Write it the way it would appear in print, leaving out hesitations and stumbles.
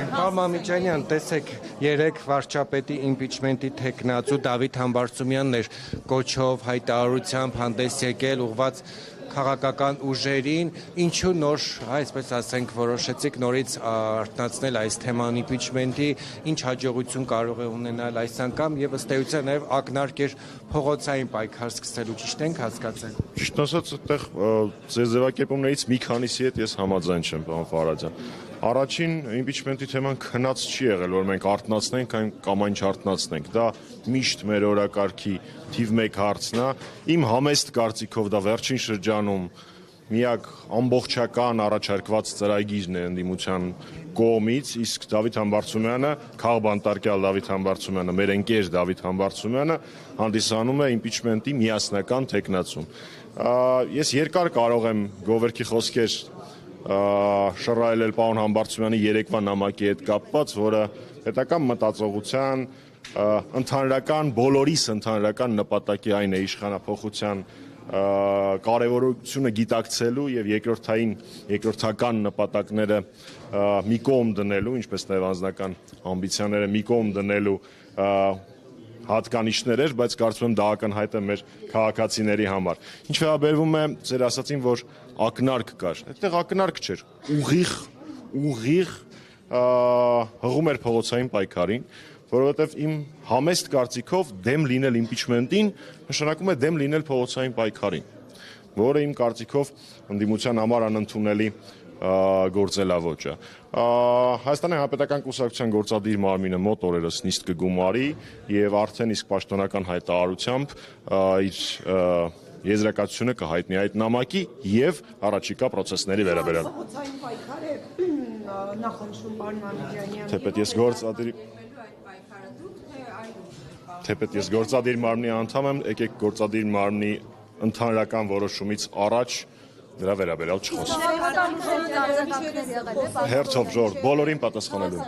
Պարոն Մամիկյանյան, տեսեք, երեք վարչապետի իմպիչմենտի թեկնածու Դավիթ Համբարձումյանն էր կոչով հայտարարությամբ հանդես եկել ուղղված քաղաքական ուժերին, ինչու նոր, այսպես ասենք, որոշեցիք նորից արթնացնել այս թեման իմպիչմենտի, ինչ հաջողություն կարող է ունենալ այս անգամ եւ ըստ էության նաեւ ակնարկ էր փողոցային պայքար սկսելու, ճիշտ ենք հասկացել։ Ճիշտ ասած, այդտեղ ձեր ձևակերպումներից մի քանիսի հետ ես համաձայն չեմ, պարոն Ֆարադյան։ Առաջին իմպիչմենտի թեման քնած չի եղել, որ մենք արթնացնենք կամ այն չարթնացնենք։ Դա միշտ մեր օրակարգի թիվ 1 հարցն է։ Իմ համեստ կարծիքով դա վերջին շրջանում միակ ամբողջական առաջարկված ծրագիրն է ընդդիմության կողմից, իսկ Դավիթ Համբարձումյանը, քաղբանտարկյալ Դավիթ Համբարձումյանը, մեր ընկեր Դավիթ Համբարձումյանը հանդիսանում է իմպիչմենտի միասնական թեկնածուն։ Ես երկար կարող եմ գովերքի խոսքեր շռայլել պարոն Համբարձումյանի երեկվա նամակի հետ կապված, որը պետական մտածողության ընդհանրական բոլորիս ընդհանրական նպատակի այն է իշխանափոխության կարևորությունը գիտակցելու եւ երկրորդական նպատակները մի կողմ դնելու, ինչպես նաեւ անձնական ամբիցիաները մի կողմ դնելու հատկանիշներ էր, բայց կարծում եմ դա ակնհայտ է մեր քաղաքացիների համար։ Ինչ վերաբերվում է ձեր ասացին, որ ակնարկ կար, այդտեղ ակնարկ չէր, ուղիղ հղում էր փողոցային պայքարին, որովհետև իմ համեստ կարծիքով դեմ լինել իմպիչմենտին նշանակում է դեմ լինել փողոցային պայքարին, որը իմ կարծիքով ընդդիմության համար անընդունելի գործելավոճ է։ Հայաստանի Հանրապետական Կուսակցության գործադիր մարմինը մոտ օրերս նիստ կգումարի եւ արդեն իսկ պաշտոնական հայտարարությամբ իր եզրակացությունը կհայտնի այդ նամակի եւ առաջիկա process-ների վերաբերյալ։ Թեպետ ես գործադիր մարմնի անդամ եմ, եկեք գործադիր մարմնի ընդհանրական որոշումից առաջ նրա վերաբերյալ չխոսենք։ Հերթով ժողովուրդ, բոլորին պատասխանելու։